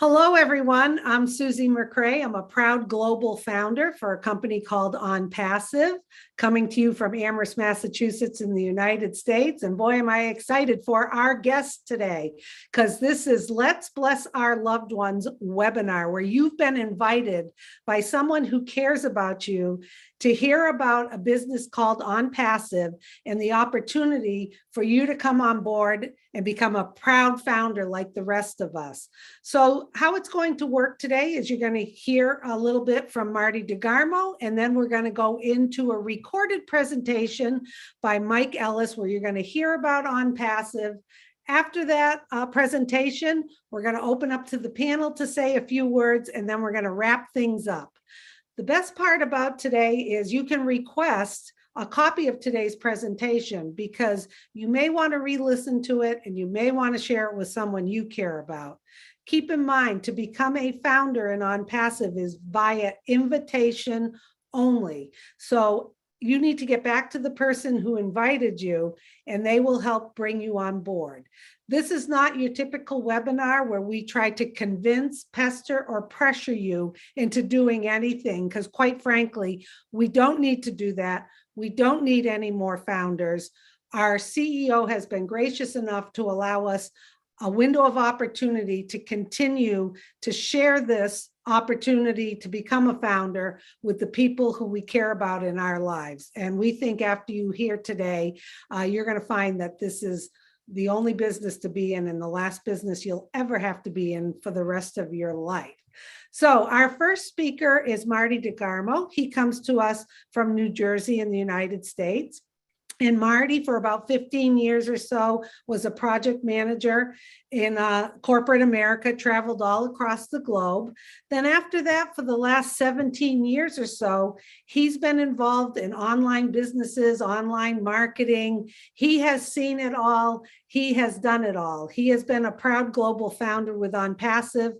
Hello, everyone. I'm Susie McCrae. I'm a proud global founder for a company called OnPassive, coming to you from Amherst, Massachusetts in the United States. And boy, am I excited for our guest today, because this is Let's Bless Our Loved Ones webinar, where you've been invited by someone who cares about you to hear about a business called OnPassive and the opportunity for you to come on board and become a proud founder like the rest of us. So how it's going to work today is you're going to hear a little bit from Marty DeGarmo, and then we're going to go into a recorded presentation by Mike Ellis, where you're going to hear about OnPassive. After that presentation, we're going to open up to the panel to say a few words, and then we're going to wrap things up. The best part about today is you can request a copy of today's presentation because you may want to re-listen to it and you may want to share it with someone you care about. Keep in mind, to become a founder in OnPassive is via invitation only. So you need to get back to the person who invited you and they will help bring you on board. This is not your typical webinar where we try to convince, pester, or pressure you into doing anything, because quite frankly, we don't need to do that. We don't need any more founders. Our CEO has been gracious enough to allow us a window of opportunity to continue to share this opportunity to become a founder with the people who we care about in our lives. And we think after you hear today, you're going to find that this is the only business to be in and the last business you'll ever have to be in for the rest of your life. So our first speaker is Marty DeGarmo. He comes to us from New Jersey in the United States. And Marty, for about 15 years or so, was a project manager in corporate America, traveled all across the globe. Then after that, for the last 17 years or so, he's been involved in online businesses, online marketing. He has seen it all. He has done it all. He has been a proud global founder with OnPassive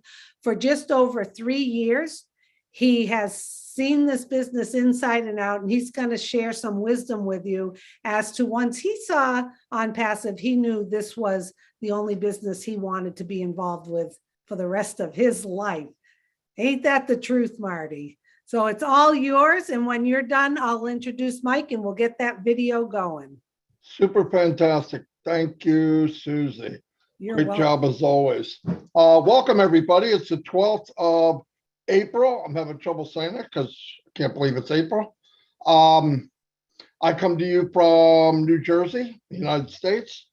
for just over 3 years. He has seen this business inside and out, and he's going to share some wisdom with you as to once he saw OnPassive, he knew this was the only business he wanted to be involved with for the rest of his life. Ain't that the truth, Marty? So it's all yours, and when you're done, I'll introduce Mike and we'll get that video going. Super fantastic. Thank you, Susie. You're Great welcome. job as always. Welcome, everybody. It's the 12th of April. I'm having trouble saying it because I can't believe it's April. I come to you from New Jersey, United States.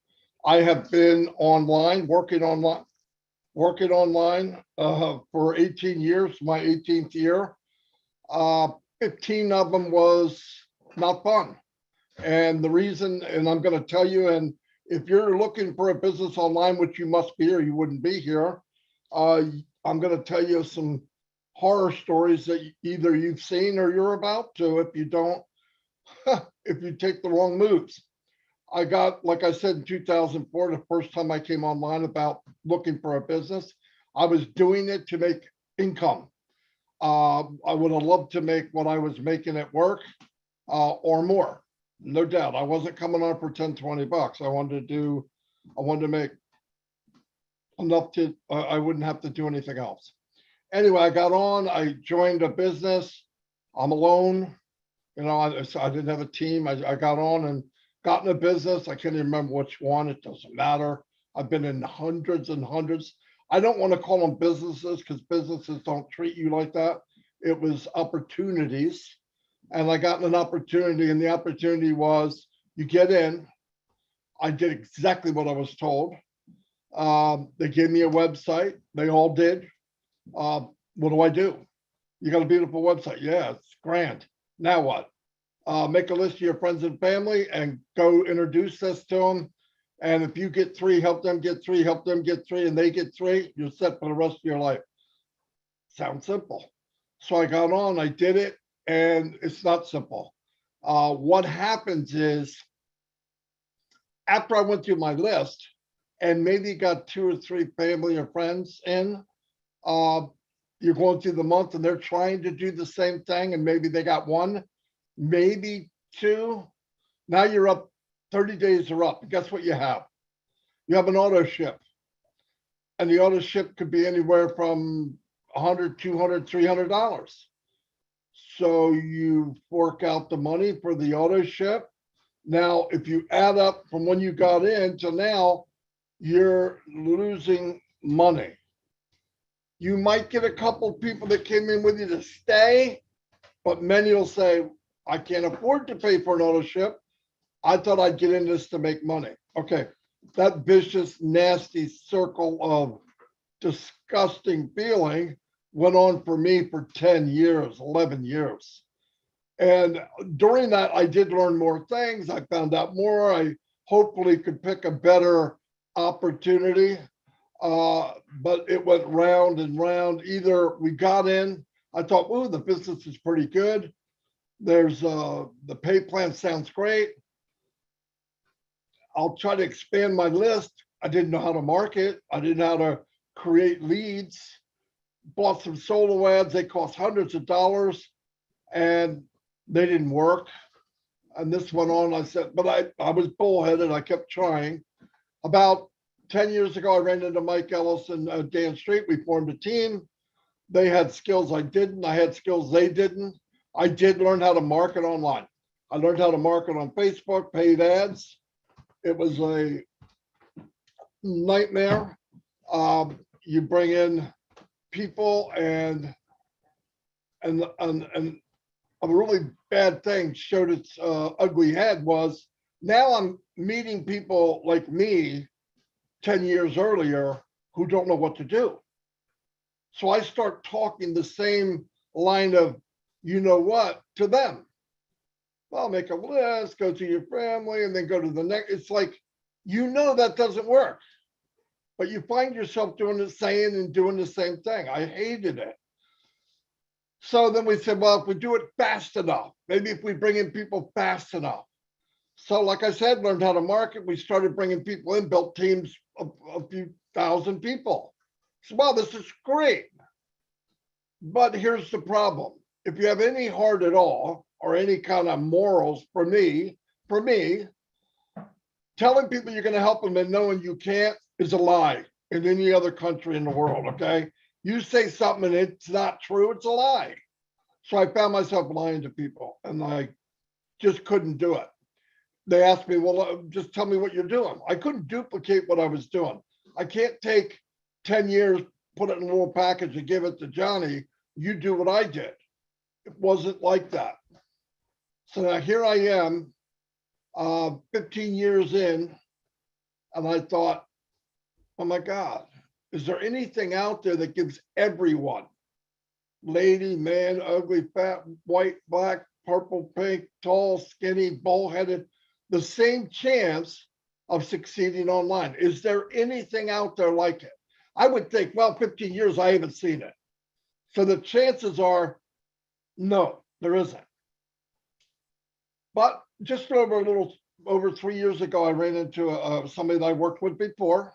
I have been working online for 18 years, my 18th year. 15 of them was not fun. And the reason, and I'm going to tell you, and if you're looking for a business online, which you must be or you wouldn't be here, I'm going to tell you some horror stories that either you've seen or you're about to, if you don't, if you take the wrong moves. I got, like I said, in 2004, the first time I came online about looking for a business, I was doing it to make income. I would have loved to make what I was making at work or more, no doubt. I wasn't coming on for 10, 20 bucks. I wanted to make enough to, I wouldn't have to do anything else. Anyway, I got on, I joined a business. I'm alone. You know, I didn't have a team. I got on and got in a business. I can't even remember which one. It doesn't matter. I've been in hundreds and hundreds. I don't want to call them businesses because businesses don't treat you like that. It was opportunities. And I got an opportunity, and the opportunity was you get in. I did exactly what I was told. They gave me a website. They all did. What do? You got a beautiful website. Yeah, it's grand. Now what? Make a list of your friends and family and go introduce this to them. And if you get 3, help them get 3, help them get 3, and they get 3, you're set for the rest of your life. Sounds simple. So I got on, I did it, and it's not simple. What happens is after I went through my list and maybe got 2 or 3 family or friends in, you're going through the month and they're trying to do the same thing, and maybe they got 1, maybe 2. Now you're up, 30 days are up. Guess what you have? You have an auto ship. and the auto ship could be anywhere from $100, $200, $300. So you fork out the money for the auto ship. Now, if you add up from when you got in to now, you're losing money. You might get a couple people that came in with you to stay, but many will say, I can't afford to pay for an auto ship. I thought I'd get in this to make money. Okay, that vicious, nasty circle of disgusting feeling went on for me for 10 years, 11 years. And during that, I did learn more things. I found out more. I hopefully could pick a better opportunity. But it went round and round. Either we got in, I thought, oh, the business is pretty good. There's the pay plan sounds great. I'll try to expand my list. I didn't know how to market. I didn't know how to create leads. Bought some solo ads. They cost hundreds of dollars and they didn't work. And this went on. I said, but I was bullheaded. I kept trying. About 10 years ago, I ran into Mike Ellis and Dan Street. We formed a team. They had skills I didn't. I had skills they didn't. I did learn how to market online. I learned how to market on Facebook, paid ads. It was a nightmare. You bring in people and a really bad thing showed its ugly head was now I'm meeting people like me 10 years earlier who don't know what to do. So I start talking the same line of, you know what, to them. Well, make a list, go to your family, and then go to the next. It's like, you know, that doesn't work, but you find yourself doing the same and doing the same thing. I hated it. So then we said, well, if we do it fast enough, maybe if we bring in people fast enough. So like I said, learned how to market. We started bringing people in, built teams of a few thousand people. So, well, this is great. But here's the problem. If you have any heart at all, or any kind of morals for me, telling people you're going to help them and knowing you can't is a lie in any other country in the world, okay? You say something and it's not true, it's a lie. So I found myself lying to people and I just couldn't do it. They asked me, well, just tell me what you're doing. I couldn't duplicate what I was doing. I can't take 10 years, put it in a little package and give it to Johnny. You do what I did. It wasn't like that. So now here I am, 15 years in, and I thought, oh my God, is there anything out there that gives everyone, lady, man, ugly, fat, white, black, purple, pink, tall, skinny, bullheaded, the same chance of succeeding online? Is there anything out there like it? I would think, well, 15 years, I haven't seen it. So the chances are, no, there isn't. But just over 3 years ago, I ran into somebody that I worked with before,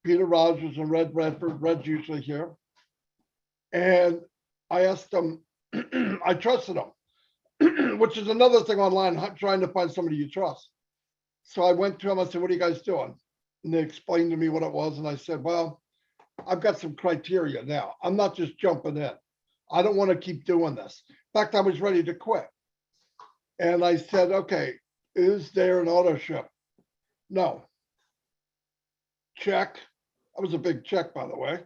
Peter Rogers and Red Redford. Red's usually here. And I asked him, I trusted him, which is another thing online, trying to find somebody you trust. So I went to him, I said, what are you guys doing? And they explained to me what it was. And I said, well, I've got some criteria now. I'm not just jumping in. I don't want to keep doing this. In fact, I was ready to quit. And I said, okay, is there an auto ship? No. Check. That was a big check, by the way.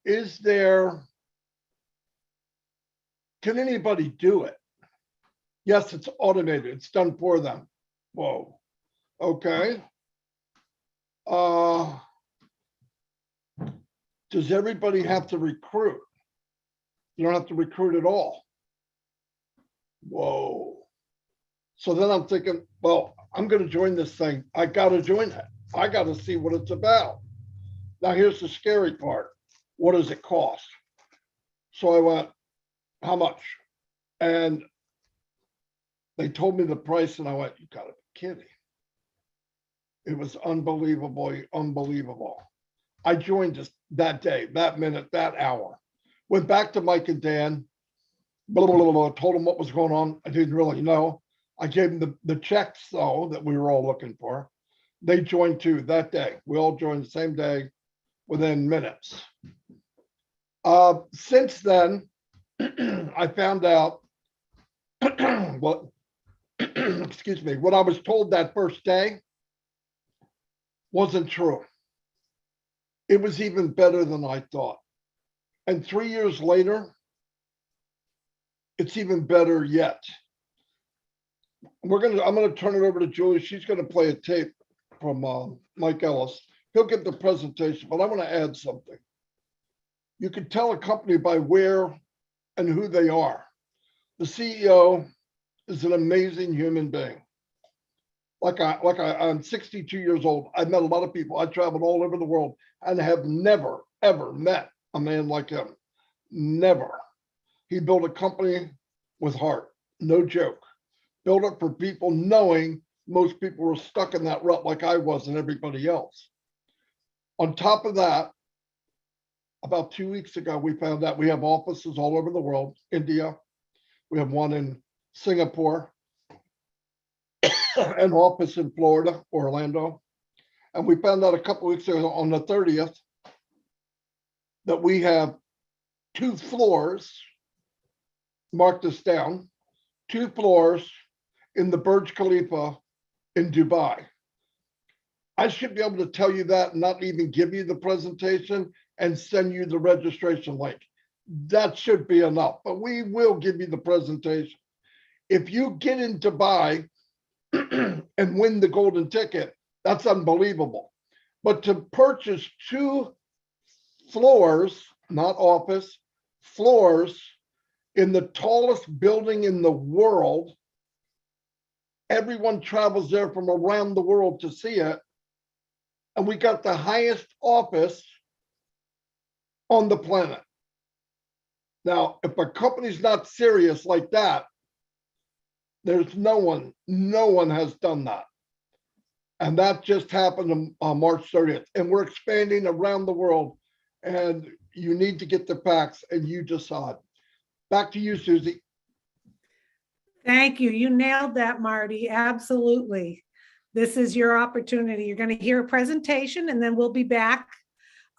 Is there, can anybody do it? Yes, it's automated. It's done for them. Whoa. Okay. Does everybody have to recruit? You don't have to recruit at all. Whoa. So then I'm thinking, well, I'm going to join this thing. I got to join it. I got to see what it's about. Now, here's the scary part. What does it cost? So I went, how much? And they told me the price and I went, you got to be kidding. It was unbelievably unbelievable. I joined just that day, that minute, that hour. Went back to Mike and Dan, told them what was going on. I didn't really know. I gave them the checks, though, that we were all looking for. They joined too that day. We all joined the same day. within minutes. Since then, I found out what, excuse me, what I was told that first day wasn't true. It was even better than I thought. And 3 years later, it's even better yet. I'm gonna turn it over to Julie. She's gonna play a tape from Mike Ellis. He'll give the presentation, but I want to add something. You can tell a company by where and who they are. The CEO is an amazing human being. I'm 62 years old. I've met a lot of people. I traveled all over the world and have never, ever met a man like him. Never. He built a company with heart. No joke. Built it for people knowing most people were stuck in that rut like I was and everybody else. On top of that, about 2 weeks ago, we found out we have offices all over the world. India, we have one in Singapore, an office in Florida, Orlando. And we found out a couple of weeks ago on the 30th that we have 2 floors, mark this down, 2 floors in the Burj Khalifa in Dubai. I should be able to tell you that and not even give you the presentation and send you the registration link. That should be enough, but we will give you the presentation. If you get in Dubai and win the golden ticket, that's unbelievable. But to purchase 2 floors, not office, floors in the tallest building in the world, everyone travels there from around the world to see it. And we got the highest office on the planet. Now, if a company's not serious like that, there's no one has done that. And that just happened on March 30th. And we're expanding around the world. And you need to get the facts and you decide. Back to you, Susie. Thank you. You nailed that, Marty. Absolutely. This is your opportunity. You're going to hear a presentation and then we'll be back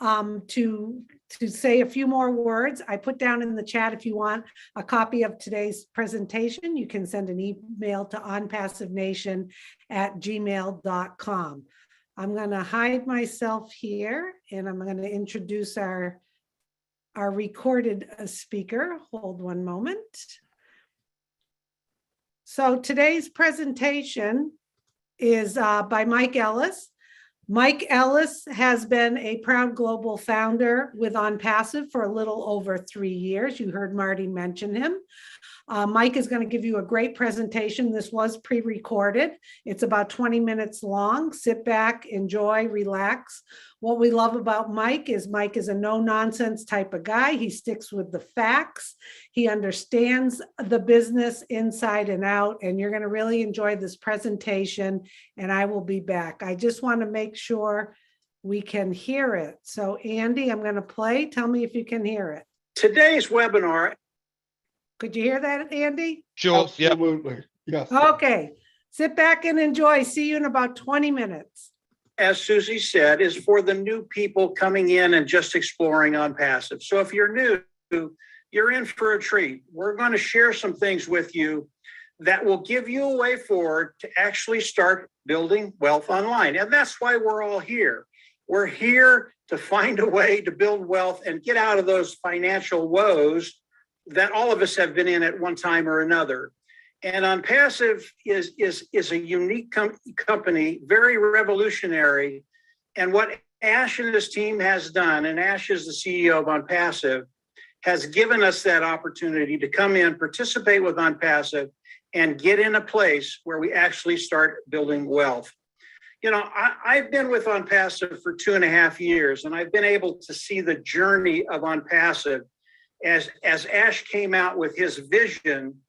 to say a few more words. I put down in the chat if you want a copy of today's presentation, you can send an email to onpassivenation@gmail.com. I'm going to hide myself here and I'm going to introduce our recorded speaker. Hold one moment. So today's presentation is by Mike Ellis. Mike Ellis has been a proud global founder with ONPASSIVE for a little over 3 years. You heard Marty mention him. Mike is going to give you a great presentation. This was pre-recorded. It's about 20 minutes long. Sit back, enjoy, relax. What we love about Mike is a no-nonsense type of guy. He sticks with the facts. He understands the business inside and out, and you're going to really enjoy this presentation, and I will be back. I just want to make sure we can hear it. So Andy, I'm going to play. Tell me if you can hear it. Today's webinar. Could you hear that, Andy? Sure. Absolutely. Yeah. Yes. Okay. Sit back and enjoy. See you in about 20 minutes. As Susie said, is for the new people coming in and just exploring ONPASSIVE. So if you're new, you're in for a treat. We're going to share some things with you that will give you a way forward to actually start building wealth online. And that's why we're all here. We're here to find a way to build wealth and get out of those financial woes that all of us have been in at one time or another. And ONPASSIVE is a unique company, very revolutionary. And what Ash and his team has done, and Ash is the CEO of ONPASSIVE, has given us that opportunity to come in, participate with ONPASSIVE, and get in a place where we actually start building wealth. You know, I've been with ONPASSIVE for 2.5 years, and I've been able to see the journey of ONPASSIVE as Ash came out with his vision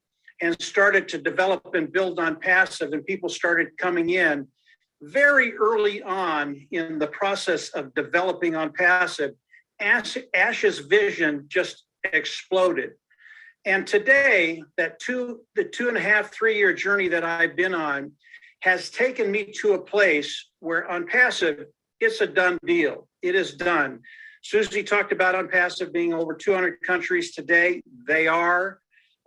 and started to develop and build ONPASSIVE, and people started coming in very early on in the process of developing ONPASSIVE. Ash's vision just exploded. And today, the 2.5, 3 year journey that I've been on has taken me to a place where ONPASSIVE it's a done deal. It is done. Susie talked about ONPASSIVE being over 200 countries today. They are.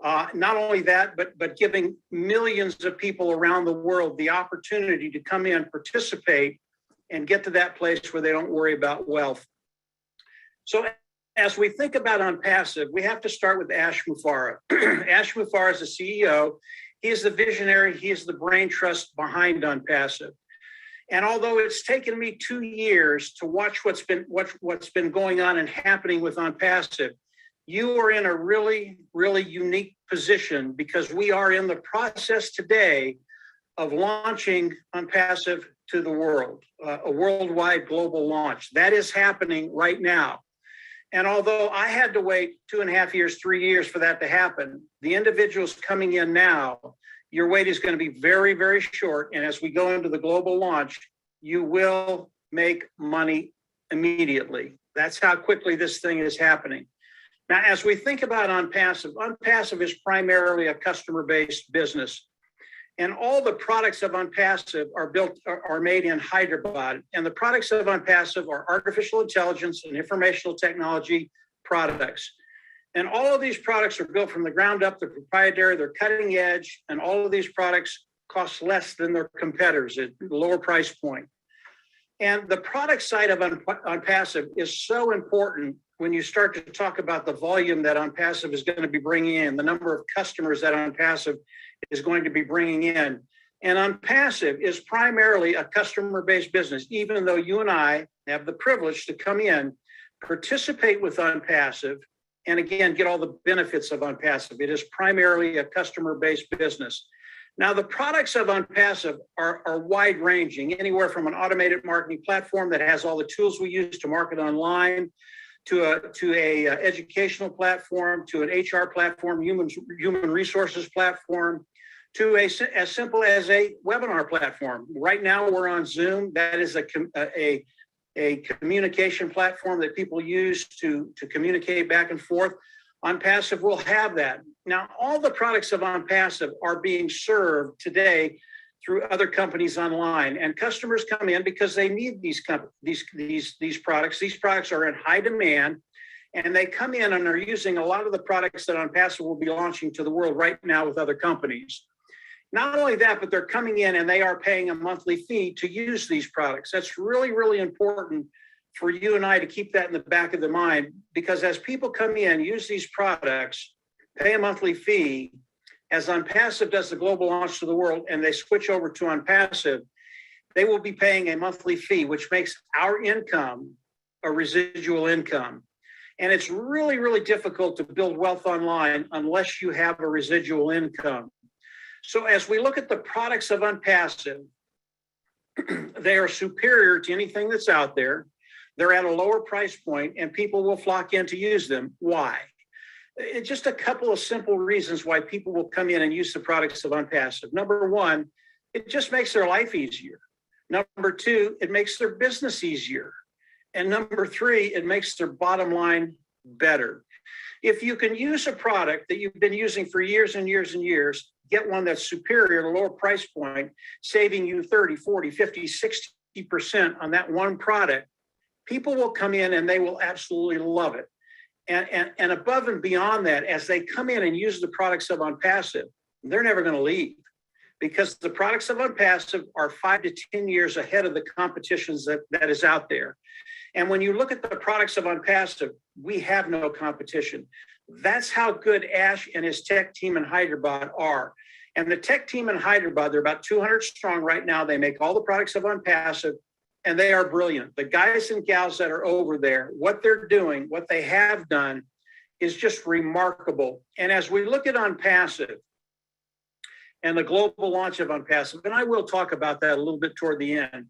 Not only that, but giving millions of people around the world the opportunity to come in, participate, and get to that place where they don't worry about wealth. So as we think about ONPASSIVE, we have to start with Ash Mufareh. Ash Mufareh is the CEO. He is the visionary. He is the brain trust behind ONPASSIVE. And although it's taken me 2 years to watch what's been going on and happening with ONPASSIVE, you are in a really, really unique position because we are in the process today of launching ONPASSIVE to the world, a worldwide global launch. That is happening right now. And although I had to wait 2.5 years, 3 years for that to happen, the individuals coming in now, your wait is going to be very, very short. And as we go into the global launch, you will make money immediately. That's how quickly this thing is happening. Now, as we think about ONPASSIVE, ONPASSIVE is primarily a customer-based business. And all the products of ONPASSIVE are made in Hyderabad. And the products of ONPASSIVE are artificial intelligence and informational technology products. And all of these products are built from the ground up. They're proprietary, they're cutting edge, and all of these products cost less than their competitors at a lower price point. And the product side of ONPASSIVE is so important when you start to talk about the volume that ONPASSIVE is going to be bringing in, the number of customers that ONPASSIVE is going to be bringing in. And ONPASSIVE is primarily a customer-based business, even though you and I have the privilege to come in, participate with ONPASSIVE, and again, get all the benefits of ONPASSIVE. It is primarily a customer-based business. Now, the products of ONPASSIVE are wide-ranging, anywhere from an automated marketing platform that has all the tools we use to market online, to a educational platform, to an HR platform, human resources platform, to as simple as a webinar platform. Right now, we're on Zoom. That is a communication platform that people use to communicate back and forth. ONPASSIVE will have that. Now, all the products of ONPASSIVE are being served today through other companies online, and customers come in because they need these products. These products are in high demand, and they come in and are using a lot of the products that ONPASSIVE will be launching to the world right now with other companies. Not only that, but they're coming in and they are paying a monthly fee to use these products. That's really, really important for you and I to keep that in the back of the mind, because as people come in, use these products, pay a monthly fee, as ONPASSIVE does the global launch to the world and they switch over to ONPASSIVE, they will be paying a monthly fee, which makes our income a residual income. And it's really, really difficult to build wealth online unless you have a residual income. So as we look at the products of ONPASSIVE, they are superior to anything that's out there. They're at a lower price point and people will flock in to use them. Why? It's just a couple of simple reasons why people will come in and use the products of ONPASSIVE. Number one, it just makes their life easier. Number two, it makes their business easier. And number three, it makes their bottom line better. If you can use a product that you've been using for years and years and years, get one that's superior at a lower price point, saving you 30, 40, 50, 60% on that one product, people will come in and they will absolutely love it. And above and beyond that, as they come in and use the products of ONPASSIVE, they're never going to leave, because the products of ONPASSIVE are 5 to 10 years ahead of the competitions that is out there. And when you look at the products of ONPASSIVE, we have no competition. That's how good Ash and his tech team in Hyderabad are. And the tech team in Hyderabad, they're about 200 strong right now. They make all the products of ONPASSIVE, and they are brilliant. The guys and gals that are over there, what they're doing, what they have done is just remarkable. And as we look at ONPASSIVE and the global launch of ONPASSIVE, and I will talk about that a little bit toward the end,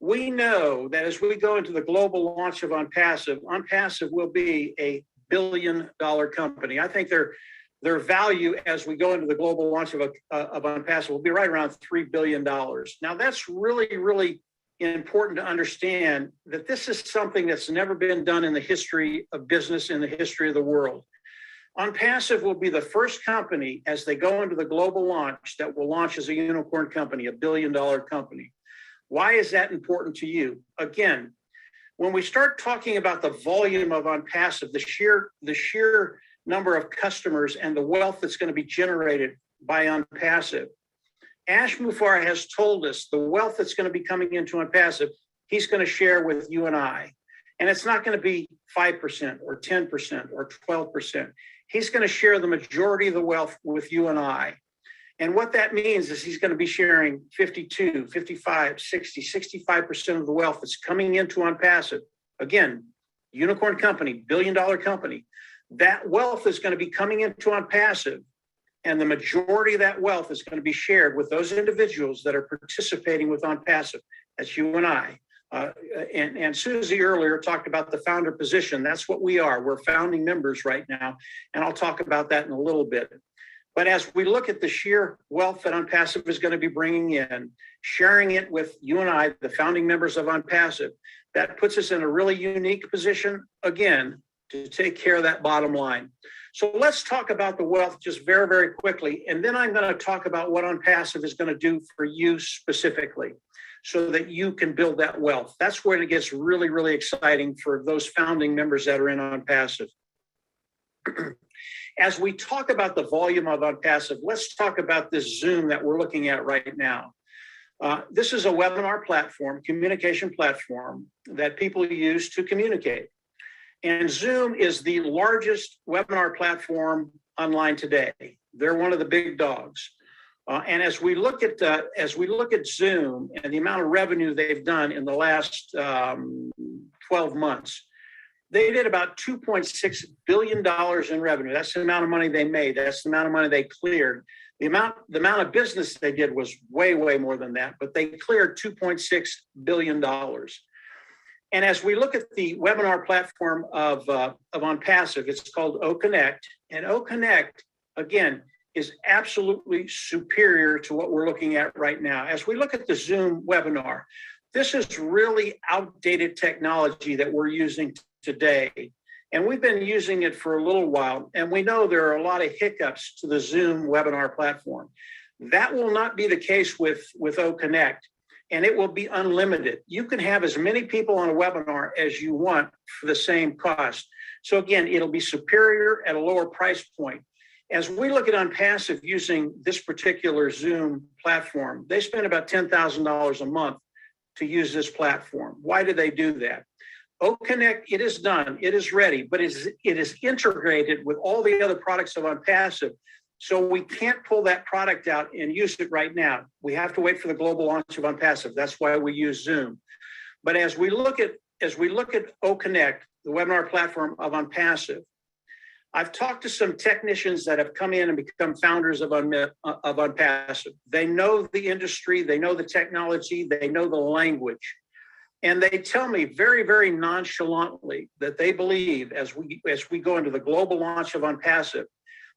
we know that as we go into the global launch of ONPASSIVE, ONPASSIVE will be a billion-dollar company. I think their value as we go into the global launch of ONPASSIVE will be right around $3 billion. Now, that's really, really important to understand that this is something that's never been done in the history of business, in the history of the world. ONPASSIVE will be the first company as they go into the global launch that will launch as a unicorn company, a billion-dollar company. Why is that important to you? Again, when we start talking about the volume of ONPASSIVE, the sheer number of customers and the wealth that's going to be generated by ONPASSIVE, Ash Mufareh has told us the wealth that's going to be coming into ONPASSIVE, he's going to share with you and I. And it's not going to be 5% or 10% or 12%. He's going to share the majority of the wealth with you and I. And what that means is he's going to be sharing 52, 55, 60, 65% of the wealth that's coming into ONPASSIVE. Again, unicorn company, billion-dollar company. That wealth is going to be coming into ONPASSIVE, and the majority of that wealth is going to be shared with those individuals that are participating with ONPASSIVE. That's you and I. And Susie earlier talked about the founder position. That's what we are. We're founding members right now, and I'll talk about that in a little bit. But as we look at the sheer wealth that ONPASSIVE is going to be bringing in, sharing it with you and I, the founding members of ONPASSIVE, that puts us in a really unique position, again, to take care of that bottom line. So let's talk about the wealth just very, very quickly. And then I'm going to talk about what ONPASSIVE is going to do for you specifically so that you can build that wealth. That's where it gets really, really exciting for those founding members that are in ONPASSIVE. As we talk about the volume of ONPASSIVE, let's talk about this Zoom that we're looking at right now. This is a webinar platform, communication platform that people use to communicate. And Zoom is the largest webinar platform online today. They're one of the big dogs. And as we look at Zoom and the amount of revenue they've done in the last 12 months, they did about $2.6 billion in revenue. That's the amount of money they made. That's the amount of money they cleared. The amount of business they did was way, way more than that, but they cleared $2.6 billion. And as we look at the webinar platform of ONPASSIVE, it's called OConnect. And OConnect, again, is absolutely superior to what we're looking at right now. As we look at the Zoom webinar, this is really outdated technology that we're using today. And we've been using it for a little while, and we know there are a lot of hiccups to the Zoom webinar platform. That will not be the case with OConnect, and it will be unlimited. You can have as many people on a webinar as you want for the same cost. So again, it'll be superior at a lower price point. As we look at ONPASSIVE using this particular Zoom platform, they spend about $10,000 a month to use this platform. Why do they do that? OConnect, it is done, it is ready, but it is integrated with all the other products of ONPASSIVE. So we can't pull that product out and use it right now. We have to wait for the global launch of ONPASSIVE. That's why we use Zoom. But as we look at OConnect, the webinar platform of ONPASSIVE, I've talked to some technicians that have come in and become founders of ONPASSIVE. They know the industry, they know the technology, they know the language. And they tell me very, very nonchalantly that they believe as we go into the global launch of ONPASSIVE,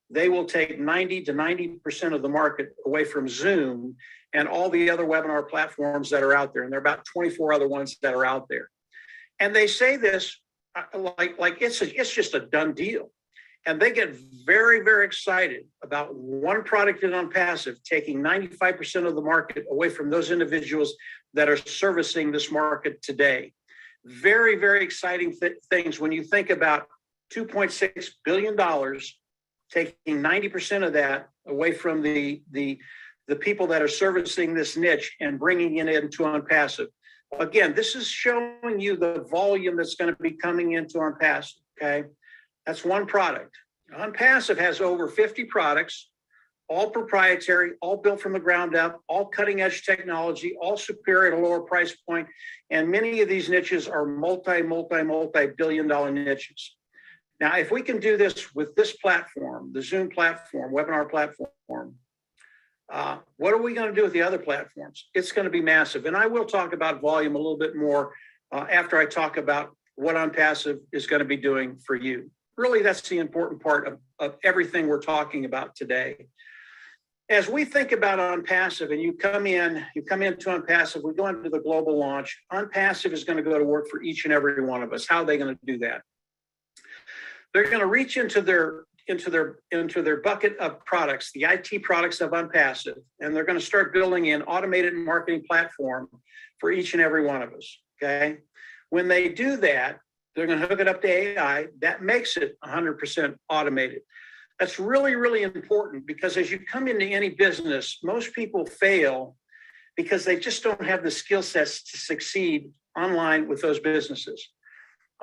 they will take 90 to 90% of the market away from Zoom and all the other webinar platforms that are out there. And there are about 24 other ones that are out there. And they say this like it's just a done deal. And they get very, very excited about one product in ONPASSIVE taking 95% of the market away from those individuals that are servicing this market today. Very, very exciting things when you think about $2.6 billion, taking 90% of that away from the people that are servicing this niche and bringing it into ONPASSIVE. Again, this is showing you the volume that's going to be coming into ONPASSIVE, okay? That's one product. ONPASSIVE has over 50 products, all proprietary, all built from the ground up, all cutting edge technology, all superior at a lower price point. And many of these niches are multi-billion dollar niches. Now, if we can do this with this platform, the Zoom platform, webinar platform, what are we going to do with the other platforms? It's going to be massive. And I will talk about volume a little bit more after I talk about what ONPASSIVE is going to be doing for you. Really, that's the important part of everything we're talking about today. As we think about ONPASSIVE and you come into ONPASSIVE, we go into the global launch, ONPASSIVE is going to go to work for each and every one of us. How are they going to do that? They're going to reach into their bucket of products, the IT products of ONPASSIVE, and they're going to start building an automated marketing platform for each and every one of us, okay? When they do that, they're going to hook it up to AI. That makes it 100% automated. That's really, really important because as you come into any business, most people fail because they just don't have the skill sets to succeed online with those businesses.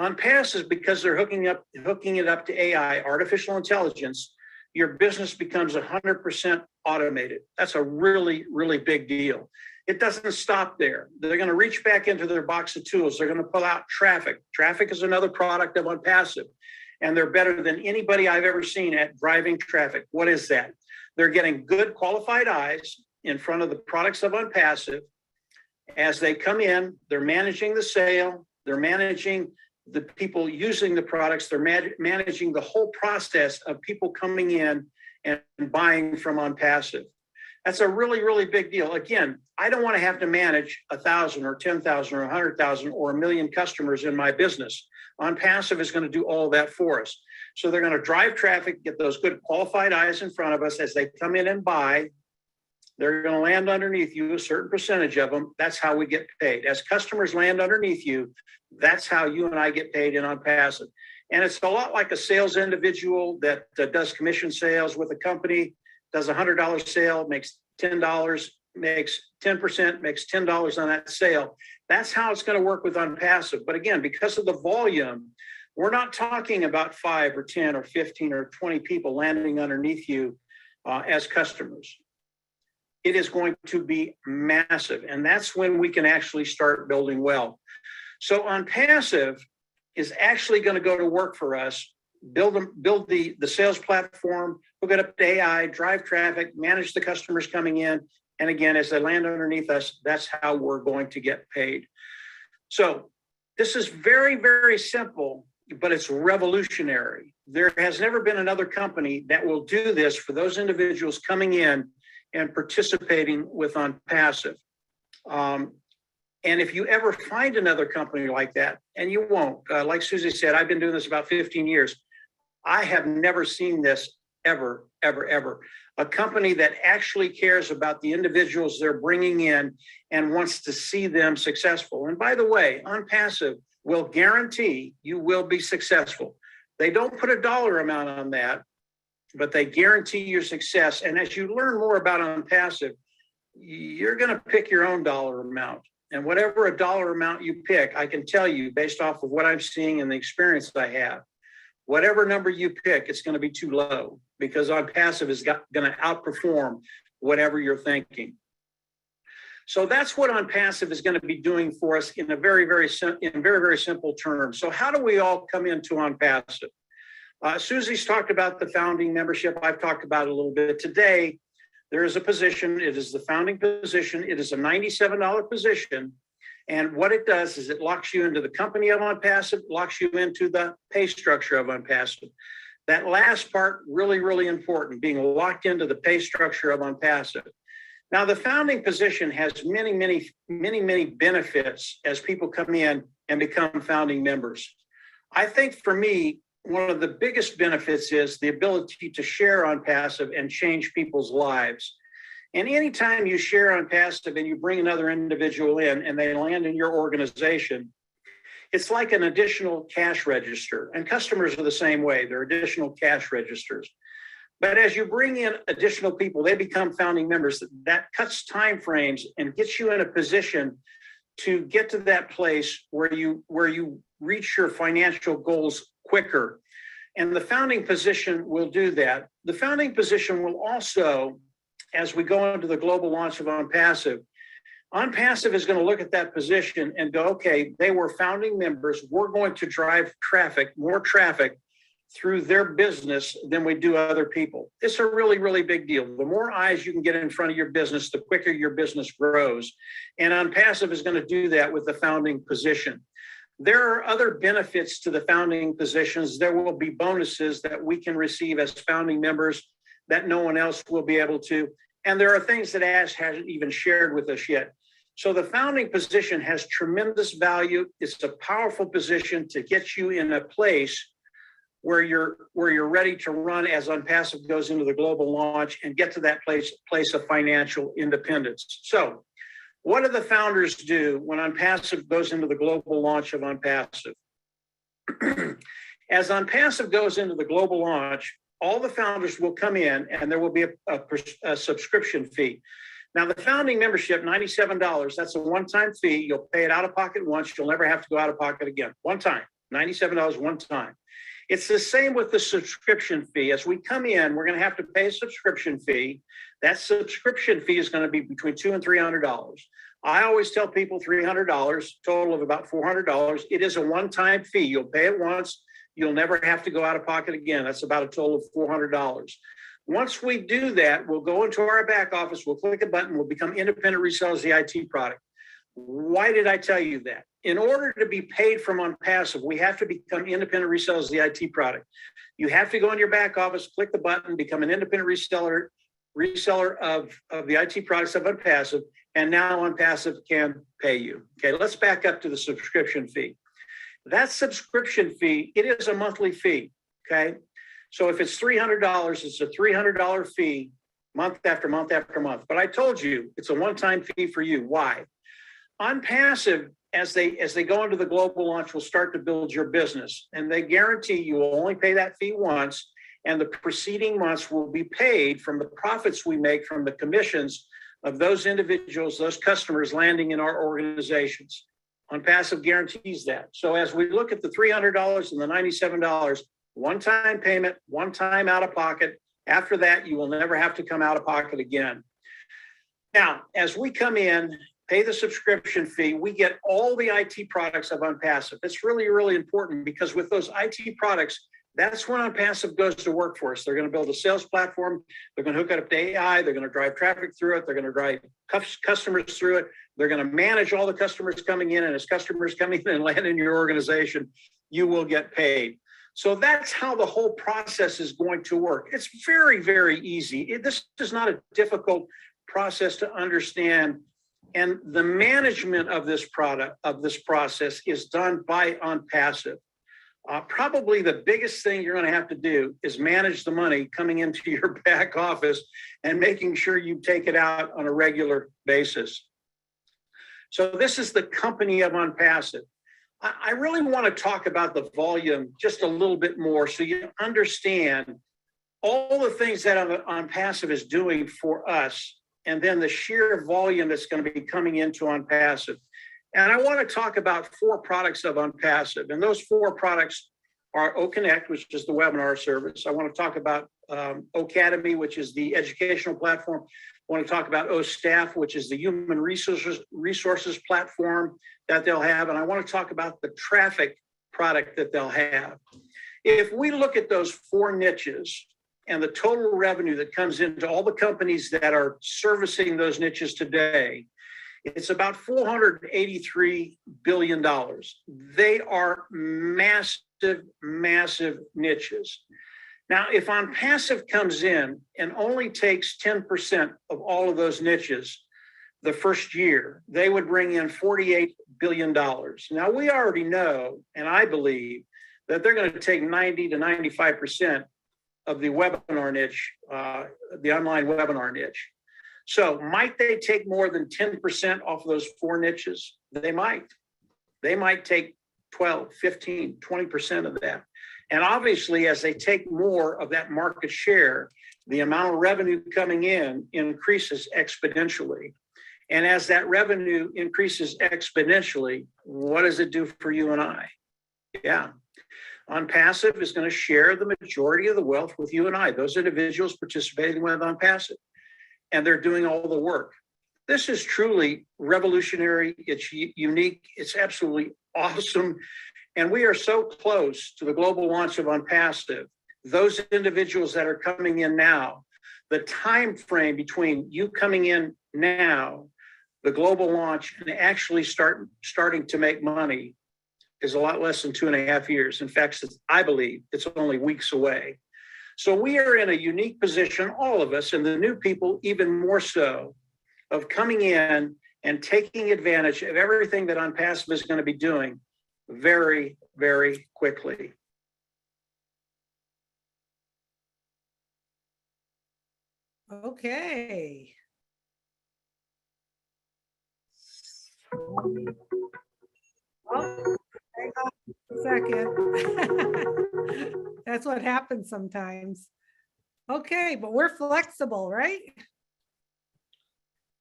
ONPASSIVE, because they're hooking it up to AI, artificial intelligence, your business becomes 100% automated. That's a really, really big deal. It doesn't stop there. They're going to reach back into their box of tools. They're going to pull out traffic. Traffic is another product of ONPASSIVE, and they're better than anybody I've ever seen at driving traffic. What is that? They're getting good qualified eyes in front of the products of ONPASSIVE. As they come in, they're managing the sale. They're managing the people using the products. They're managing the whole process of people coming in and buying from ONPASSIVE. That's a really, really big deal. Again, I don't want to have to manage 1,000 or 10,000 or 100,000 or 1,000,000 customers in my business. ONPASSIVE is going to do all that for us. So they're going to drive traffic, get those good qualified eyes in front of us as they come in and buy. They're going to land underneath you, a certain percentage of them. That's how we get paid. As customers land underneath you, that's how you and I get paid in ONPASSIVE. And it's a lot like a sales individual that does commission sales with a company, does a $100 sale, makes $10, makes 10%, makes $10 on that sale. That's how it's going to work with ONPASSIVE. But again, because of the volume, we're not talking about 5 or 10 or 15 or 20 people landing underneath you as customers. It is going to be massive. And that's when we can actually start building wealth. So ONPASSIVE is actually going to go to work for us, build the sales platform, hook it up to AI, drive traffic, manage the customers coming in. And again, as they land underneath us, that's how we're going to get paid. So this is very, very simple, but it's revolutionary. There has never been another company that will do this for those individuals coming in and participating with ONPASSIVE. And if you ever find another company like that, and you won't, like Susie said, I've been doing this about 15 years. I have never seen this ever, ever, ever. A company that actually cares about the individuals they're bringing in and wants to see them successful. And by the way, ONPASSIVE will guarantee you will be successful. They don't put a dollar amount on that, but they guarantee your success. And as you learn more about ONPASSIVE, you're going to pick your own dollar amount. And whatever a dollar amount you pick, I can tell you based off of what I'm seeing and the experience I have, whatever number you pick, it's going to be too low because ONPASSIVE is going to outperform whatever you're thinking. So that's what ONPASSIVE is going to be doing for us in very, very simple terms. So how do we all come into ONPASSIVE? Susie's talked about the founding membership. I've talked about it a little bit today. There is a position. It is the founding position. It is a $97 position. And what it does is it locks you into the company of ONPASSIVE, locks you into the pay structure of ONPASSIVE. That last part, really, really important, being locked into the pay structure of ONPASSIVE. Now, the founding position has many, many, many, many benefits as people come in and become founding members. I think for me, one of the biggest benefits is the ability to share ONPASSIVE and change people's lives. And anytime you share ONPASSIVE and you bring another individual in and they land in your organization, it's like an additional cash register. And customers are the same way. They're additional cash registers. But as you bring in additional people, they become founding members. That cuts time frames and gets you in a position to get to that place where you reach your financial goals quicker. And the founding position will do that. The founding position will also, as we go into the global launch of ONPASSIVE, ONPASSIVE is going to look at that position and go, okay, they were founding members. We're going to drive traffic, more traffic through their business than we do other people. It's a really, really big deal. The more eyes you can get in front of your business, the quicker your business grows. And ONPASSIVE is going to do that with the founding position. There are other benefits to the founding positions. There will be bonuses that we can receive as founding members that no one else will be able to. And there are things that Ash hasn't even shared with us yet. So the founding position has tremendous value. It's a powerful position to get you in a place where you're ready to run as ONPASSIVE goes into the global launch and get to that place of financial independence. So What do the founders do when ONPASSIVE goes into the global launch of ONPASSIVE? As ONPASSIVE goes into the global launch, all the founders will come in and there will be a subscription fee. Now, the founding membership, $97, that's a one-time fee. You'll pay it out of pocket once. You'll never have to go out of pocket again. One time, $97 one time. It's the same with the subscription fee. As we come in, we're going to have to pay a subscription fee. That subscription fee is going to be between $200 and $300. I always tell people $300, total of about $400. It is a one-time fee. You'll pay it once. You'll never have to go out of pocket again. That's about a total of $400. Once we do that, we'll go into our back office, we'll click a button, we'll become independent resellers of the IT product. Why did I tell you that? In order to be paid from ONPASSIVE, we have to become independent resellers of the IT product. You have to go in your back office, click the button, become an independent reseller of the IT products of ONPASSIVE, and now ONPASSIVE can pay you. Okay, let's back up to the subscription fee. That subscription fee, it is a monthly fee, okay? So if it's $300, it's a $300 fee month after month after month. But I told you, it's a one-time fee for you. Why? ONPASSIVE, as they go into the global launch, will start to build your business. And they guarantee you will only pay that fee once, and the preceding months will be paid from the profits we make from the commissions of those individuals, those customers landing in our organizations. ONPASSIVE guarantees that. So as we look at the $300 and the $97, one-time payment, one time out of pocket. After that, you will never have to come out of pocket again. Now, as we come in, pay the subscription fee, we get all the IT products of ONPASSIVE. It's really, really important because with those IT products, that's when ONPASSIVE goes to work for us. They're going to build a sales platform. They're going to hook it up to AI. They're going to drive traffic through it. They're going to drive customers through it. They're going to manage all the customers coming in. And as customers come in and land in your organization, you will get paid. So that's how the whole process is going to work. It's very, very easy. This is not a difficult process to understand. And the management of this process is done by ONPASSIVE. Probably the biggest thing you're going to have to do is manage the money coming into your back office and making sure you take it out on a regular basis. So this is the company of ONPASSIVE. I really want to talk about the volume just a little bit more so you understand all the things that ONPASSIVE is doing for us, and then the sheer volume that's going to be coming into ONPASSIVE. And I want to talk about 4 products of ONPASSIVE, and those 4 products are OConnect, which is the webinar service. I want to talk about Ocademy, which is the educational platform. I want to talk about OStaff, which is the human resources platform that they'll have. And I want to talk about the traffic product that they'll have. If we look at those 4 niches and the total revenue that comes into all the companies that are servicing those niches today, it's about $483 billion. They are massive, massive niches. Now, if ONPASSIVE comes in and only takes 10% of all of those niches the first year, they would bring in $48 billion. Now, we already know, and I believe, that they're going to take 90 to 95% of the webinar niche, the online webinar niche. So might they take more than 10% off of those 4 niches? They might. They might take 12, 15, 20% of that. And obviously, as they take more of that market share, the amount of revenue coming in increases exponentially. And as that revenue increases exponentially, what does it do for you and I? Yeah. ONPASSIVE is going to share the majority of the wealth with you and I, those individuals participating with ONPASSIVE. And they're doing all the work. This is truly revolutionary. It's unique. It's absolutely awesome. And we are so close to the global launch of ONPASSIVE. Those individuals that are coming in now, the time frame between you coming in now, the global launch, and actually starting to make money is a lot less than 2.5 years. In fact, I believe it's only weeks away. So we are in a unique position, all of us, and the new people even more so, of coming in and taking advantage of everything that ONPASSIVE is going to be doing very, very quickly. Okay. Oh, hang on a second. That's what happens sometimes. Okay, but we're flexible, right?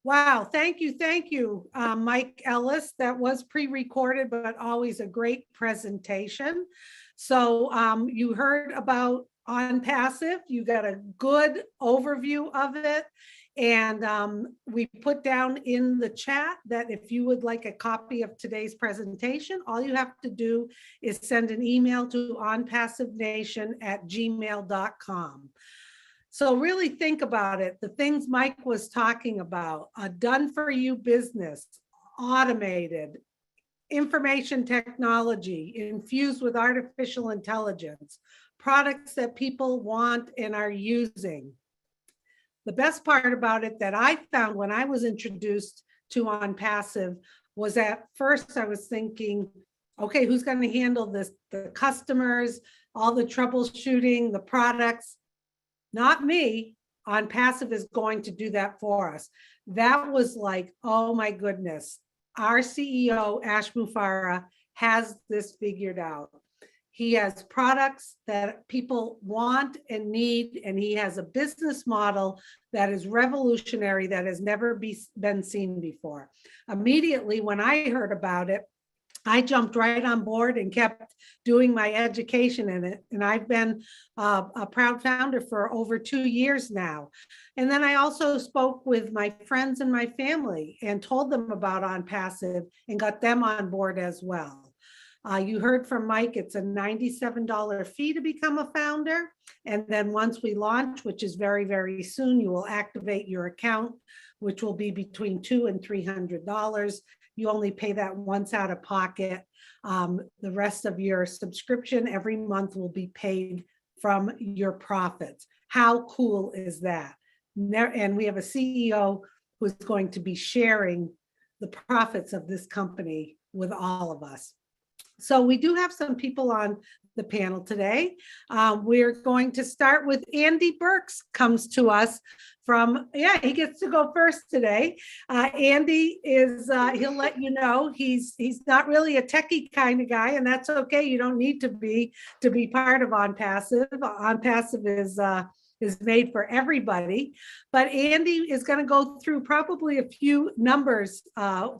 Wow, thank you, Mike Ellis. That was pre-recorded, but always a great presentation. So you heard about ONPASSIVE. You got a good overview of it. And we put down in the chat that if you would like a copy of today's presentation, all you have to do is send an email to onpassivenation@gmail.com. So really think about it. The things Mike was talking about, a done for you business, automated, information technology infused with artificial intelligence, products that people want and are using. The best part about it that I found when I was introduced to ONPASSIVE was at first I was thinking, okay, who's going to handle this? The customers, all the troubleshooting, the products. Not me. ONPASSIVE is going to do that for us. That was like, oh my goodness. Our CEO, Ash Mufareh, has this figured out. He has products that people want and need, and he has a business model that is revolutionary, that has never been seen before. Immediately when I heard about it, I jumped right on board and kept doing my education in it. And I've been a proud founder for over 2 years now. And then I also spoke with my friends and my family and told them about ONPASSIVE and got them on board as well. You heard from Mike, it's a $97 fee to become a founder. And then once we launch, which is very, very soon, you will activate your account, which will be between $200 and $300. You only pay that once out of pocket. The rest of your subscription every month will be paid from your profits. How cool is that? And we have a CEO who's going to be sharing the profits of this company with all of us. So we do have some people on the panel today. We're going to start with Andy Burks, comes to us from, yeah, he gets to go first today. Andy is, he'll let you know, he's not really a techie kind of guy, and that's okay. You don't need to be part of ONPASSIVE. ONPASSIVE is made for everybody. But Andy is going to go through probably a few numbers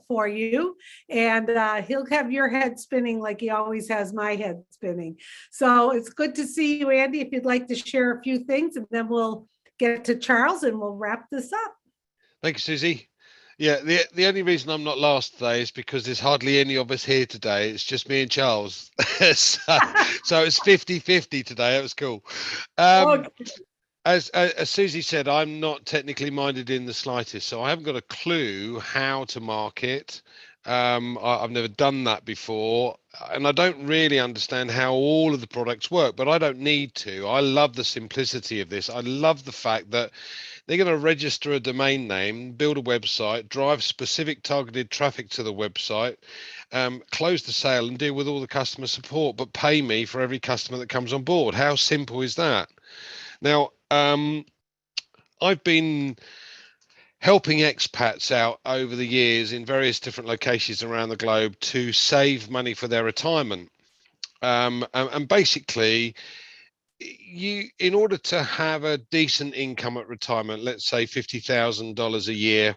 for you, and he'll have your head spinning like he always has my head spinning. So it's good to see you, Andy. If you'd like to share a few things, and then we'll get to Charles and we'll wrap this up. Thank you, Susie. Yeah, the only reason I'm not last today is because there's hardly any of us here today. It's just me and Charles. so it's 50-50 today. It was cool. Okay. As Susie said, I'm not technically minded in the slightest, so I haven't got a clue how to market. I've never done that before, and I don't really understand how all of the products work, but I don't need to. I love the simplicity of this. I love the fact that they're going to register a domain name, build a website, drive specific targeted traffic to the website, close the sale and deal with all the customer support, but pay me for every customer that comes on board. How simple is that? Now, I've been helping expats out over the years in various different locations around the globe to save money for their retirement. And basically, in order to have a decent income at retirement, let's say $50,000 a year,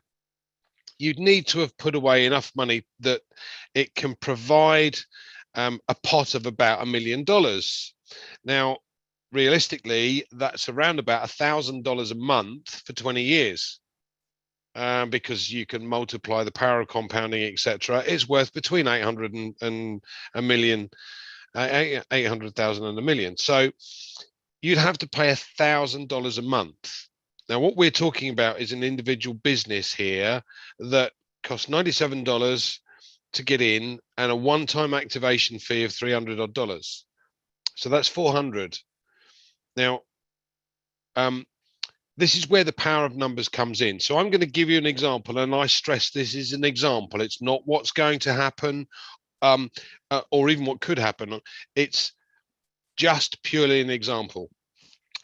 you'd need to have put away enough money that it can provide a pot of about $1 million. Now, realistically, that's around about $1,000 a month for 20 years. Because you can multiply the power of compounding, etc. It's worth between 800 and a million, 800,000 and $1 million. So you'd have to pay $1,000 a month. Now, what we're talking about is an individual business here that costs $97 to get in and a one-time activation fee of $300 odd. So that's 400. Now, this is where the power of numbers comes in. So I'm going to give you an example, and I stress this is an example. It's not what's going to happen, or even what could happen. It's just purely an example.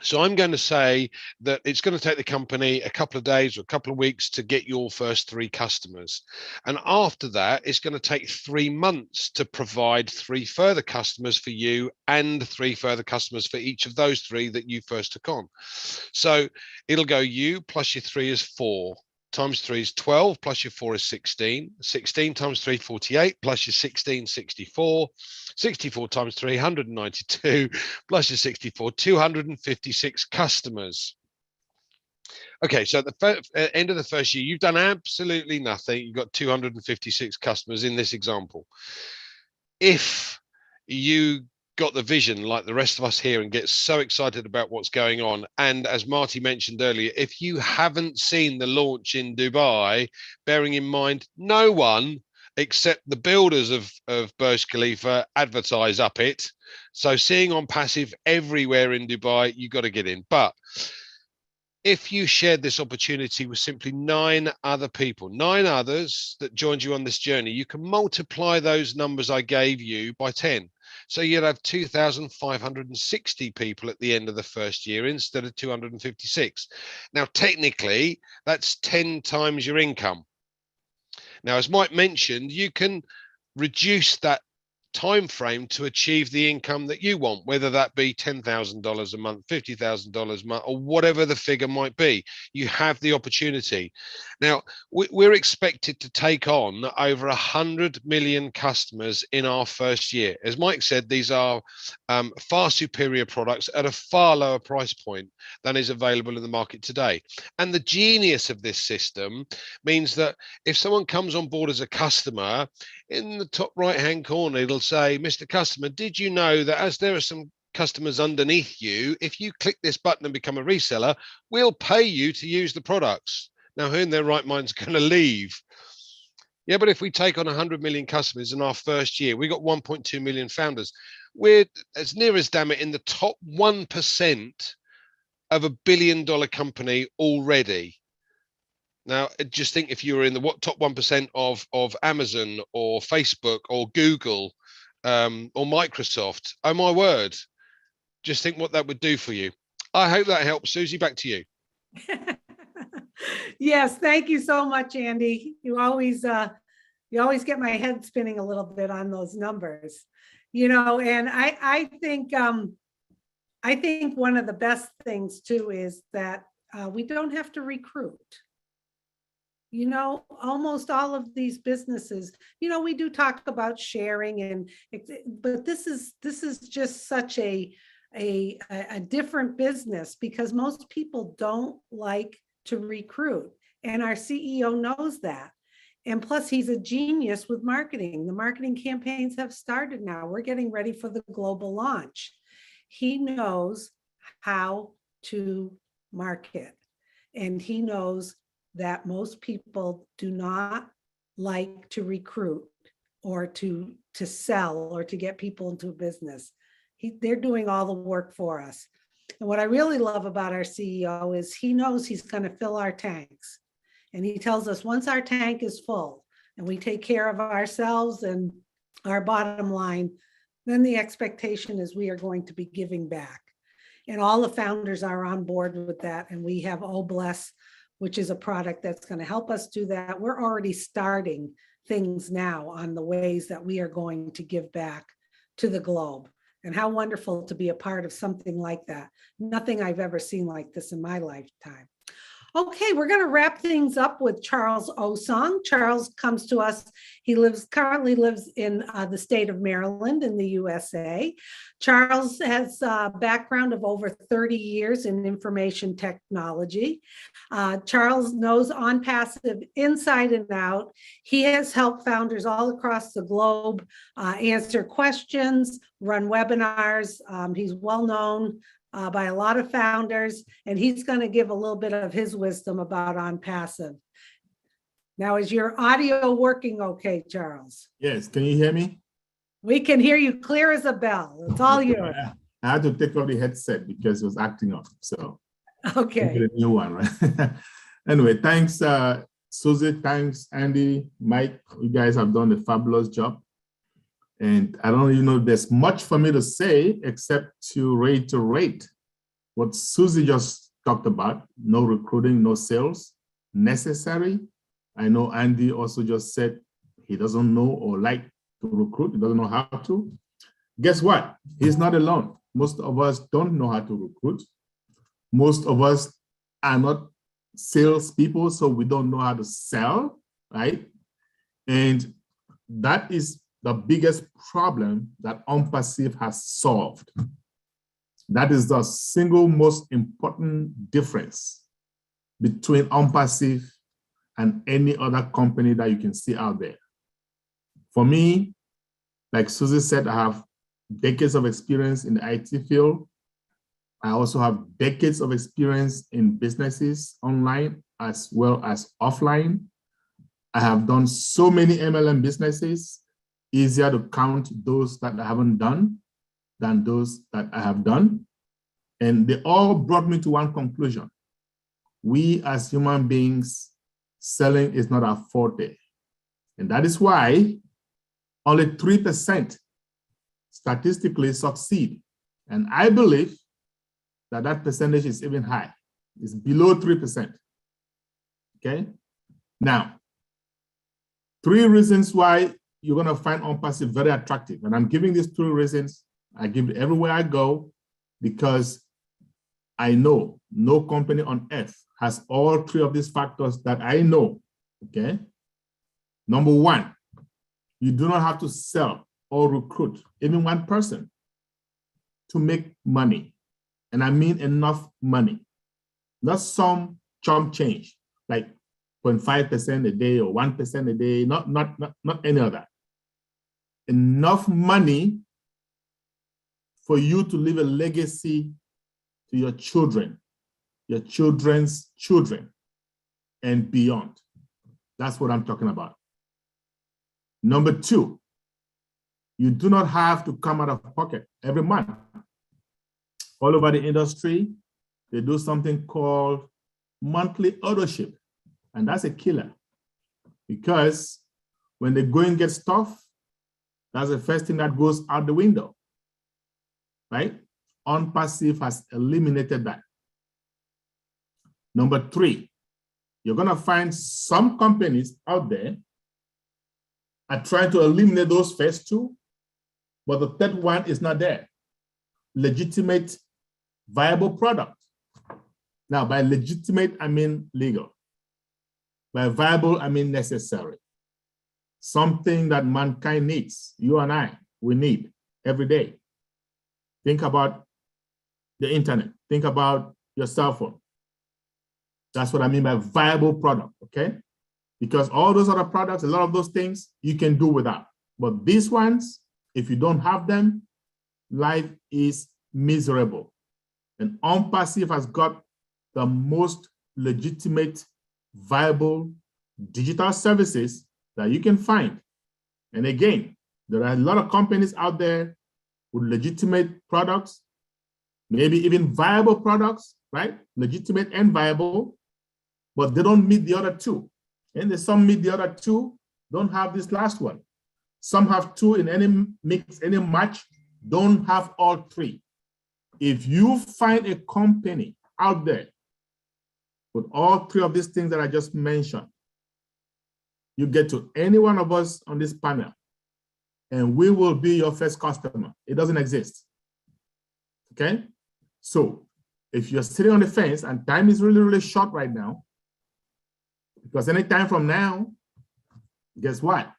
So I'm going to say that it's going to take the company a couple of days or a couple of weeks to get your first 3 customers. And after that, it's going to take 3 months to provide 3 further customers for you and 3 further customers for each of those 3 that you first took on. So it'll go you plus your 3 is 4. Times 3 is 12, plus your 4 is 16. 16 times 3, 48, plus your 16, 64. 64 times 3, 192, plus your 64, 256 customers. Okay, so at the end of the first year, you've done absolutely nothing. You've got 256 customers in this example. If you got the vision like the rest of us here and get so excited about what's going on, and as Marty mentioned earlier, if you haven't seen the launch in Dubai, bearing in mind no one except the builders of Burj Khalifa advertise up it, so seeing ONPASSIVE everywhere in Dubai, you got to get in. But if you shared this opportunity with simply 9 other people, 9 others that joined you on this journey, you can multiply those numbers I gave you by 10. So you'd have 2,560 people at the end of the first year instead of 256. Now, technically, that's 10 times your income. Now, as Mike mentioned, you can reduce that time frame to achieve the income that you want, whether that be $10,000 a month, $50,000 a month, or whatever the figure might be. You have the opportunity. Now, we're expected to take on over 100 million customers in our first year. As Mike said, these are far superior products at a far lower price point than is available in the market today. And the genius of this system means that if someone comes on board as a customer, in the top right-hand corner, it'll say, Mr. Customer, did you know that as there are some customers underneath you, if you click this button and become a reseller, we'll pay you to use the products. Now, who in their right mind is going to leave? Yeah, but if we take on 100 million customers in our first year, we got 1.2 million founders. We're, as near as damn it, in the top 1% of $1 billion company already. Now, just think if you were in the top 1% of Amazon or Facebook or Google or Microsoft, oh my word, just think what that would do for you. I hope that helps. Susie, back to you. Yes, thank you so much, Andy. You always get my head spinning a little bit on those numbers, and I think one of the best things too is that we don't have to recruit. Almost all of these businesses, we do talk about sharing, but this is just such a different business because most people don't like to recruit, and our CEO knows that. And plus, he's a genius with marketing. The marketing campaigns have started now. We're getting ready for the global launch. He knows how to market, and he knows that most people do not like to recruit or to sell or to get people into a business. They're doing all the work for us. And what I really love about our CEO is he knows he's going to fill our tanks. And he tells us once our tank is full and we take care of ourselves and our bottom line, then the expectation is we are going to be giving back. And all the founders are on board with that. And we have Oh Bless, which is a product that's going to help us do that. We're already starting things now on the ways that we are going to give back to the globe. And how wonderful to be a part of something like that. Nothing I've ever seen like this in my lifetime. Okay, we're going to wrap things up with Charles Osong. Charles comes to us. He currently lives in the state of Maryland in the USA. Charles has a background of over 30 years in information technology. Charles knows ONPASSIVE inside and out. He has helped founders all across the globe answer questions, run webinars. He's well known by a lot of founders, and he's going to give a little bit of his wisdom about ONPASSIVE. Now, is your audio working okay, Charles? Yes, can you hear me? We can hear you clear as a bell. It's all yours. I had to take off the headset because it was acting up, so okay. Get a new one, right? Anyway, thanks, Susie. Thanks, Andy, Mike. You guys have done a fabulous job. And I don't even know if there's much for me to say except to reiterate what Susie just talked about, no recruiting, no sales necessary. I know Andy also just said he doesn't know or like to recruit, he doesn't know how to. Guess what? He's not alone. Most of us don't know how to recruit. Most of us are not salespeople, so we don't know how to sell, right? And that is the biggest problem that ONPASSIVE has solved. That is the single most important difference between ONPASSIVE and any other company that you can see out there. For me, like Susie said, I have decades of experience in the IT field. I also have decades of experience in businesses online as well as offline. I have done so many MLM businesses, easier to count those that I haven't done than those that I have done. And they all brought me to one conclusion. We as human beings, selling is not our forte. And that is why only 3% statistically succeed. And I believe that that percentage is even high. It's below 3%. Okay? Now, 3 reasons why you're going to find ONPASSIVE very attractive. And I'm giving these 3 reasons. I give it everywhere I go because I know no company on earth has all 3 of these factors that I know. Okay? Number 1, you do not have to sell or recruit even one person to make money. And I mean enough money, not some chump change, like 0.5% a day or 1% a day, not any of that. Enough money for you to leave a legacy to your children, your children's children, and beyond. That's what I'm talking about. Number 2, you do not have to come out of pocket every month. All over the industry, they do something called monthly auto-ship, and that's a killer because when they go and get stuff, that's the first thing that goes out the window, right? ONPASSIVE has eliminated that. Number 3, you're gonna find some companies out there are trying to eliminate those first 2, but the third one is not there. Legitimate, viable product. Now, by legitimate, I mean legal. By viable, I mean necessary. Something that mankind needs, you and I, we need every day. Think about the internet. Think about your cell phone. That's what I mean by viable product, okay? Because all those other products, a lot of those things you can do without. But these ones, if you don't have them, life is miserable. And ONPASSIVE has got the most legitimate, viable digital services that you can find. And again, there are a lot of companies out there with legitimate products, maybe even viable products, right? Legitimate and viable, but they don't meet the other 2. And some meet the other 2, don't have this last one. Some have 2 in any mix, any match, don't have all 3. If you find a company out there with all 3 of these things that I just mentioned, you get to any one of us on this panel, and we will be your first customer. It doesn't exist. Okay? So if you're sitting on the fence and time is really, really short right now, because any time from now, guess what?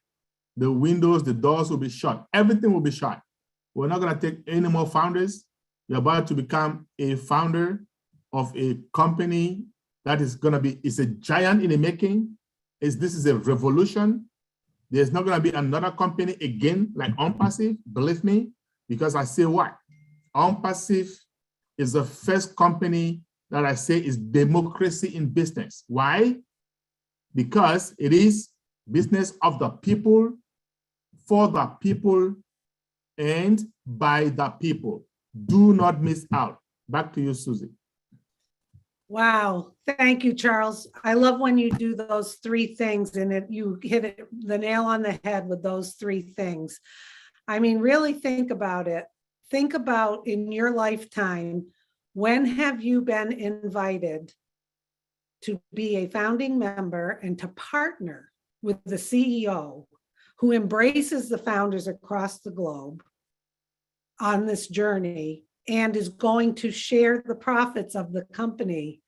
The windows, the doors will be shut. Everything will be shut. We're not going to take any more founders. You're about to become a founder of a company that is going to be, it's a giant in the making. This is a revolution. There's not going to be another company again like ONPASSIVE, believe me, because I say what? ONPASSIVE is the first company that I say is democracy in business. Why? Because it is business of the people, for the people, and by the people. Do not miss out. Back to you, Susie. Wow. Thank you, Charles. I love when you do those 3 things and you hit the nail on the head with those 3 things. I mean, really think about it. Think about in your lifetime, When have you been invited to be a founding member and to partner with the CEO who embraces the founders across the globe on this journey and is going to share the profits of the company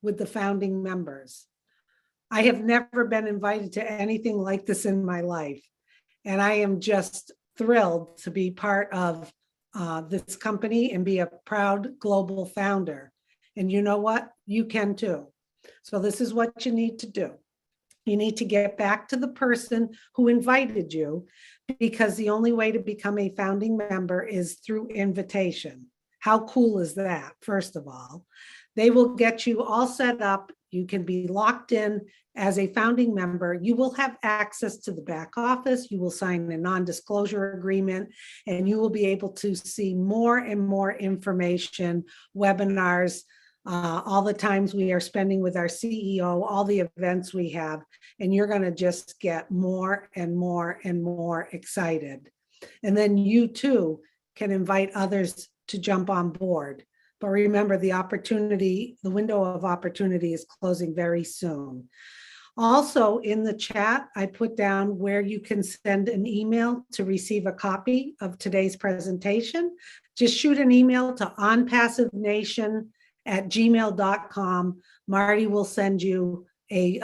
with the founding members? I have never been invited to anything like this in my life. And I am just thrilled to be part of this company and be a proud global founder. And you know what? You can too. So this is what you need to do. You need to get back to the person who invited you, because the only way to become a founding member is through invitation. How cool is that? First of all, they will get you all set up. You can be locked in as a founding member. You will have access to the back office. You will sign a non-disclosure agreement, and you will be able to see more and more information, webinars, all the times we are spending with our CEO, all the events we have, and you're going to just get more and more and more excited. And then you too can invite others to jump on board. But remember, the window of opportunity is closing very soon. Also in the chat, I put down where you can send an email to receive a copy of today's presentation. Just shoot an email to onpassivenation@gmail.com. Marty will send you a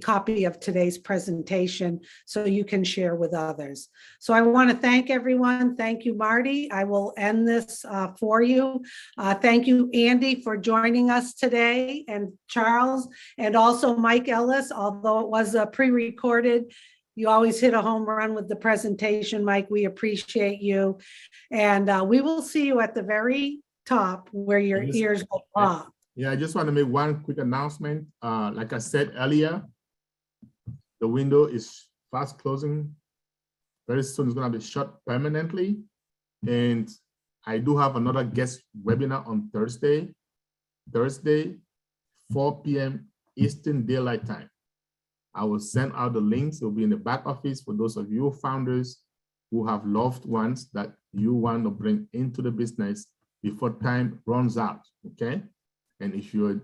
copy of today's presentation so you can share with others. So I want to thank everyone. Thank you, Marty. I will end this for you. Thank you, Andy, for joining us today, and Charles, and also Mike Ellis, although it was pre-recorded. You always hit a home run with the presentation, Mike. We appreciate you. And we will see you at the very top where your ears will pop. Yeah, I just want to make one quick announcement. Like I said earlier, the window is fast closing. Very soon it's going to be shut permanently. And I do have another guest webinar on Thursday, 4 p.m. Eastern Daylight Time. I will send out the links. It will be in the back office for those of you founders who have loved ones that you want to bring into the business before time runs out, okay? And if you're a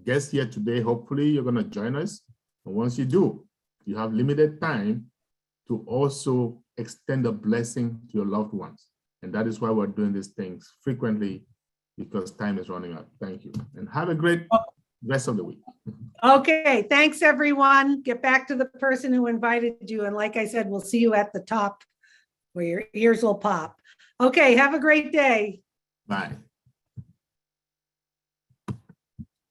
guest here today, hopefully you're going to join us. And once you do, you have limited time to also extend a blessing to your loved ones. And that is why we're doing these things frequently, because time is running out. Thank you. And have a great rest of the week. Okay, thanks everyone. Get back to the person who invited you. And like I said, we'll see you at the top where your ears will pop. Okay, have a great day. Bye.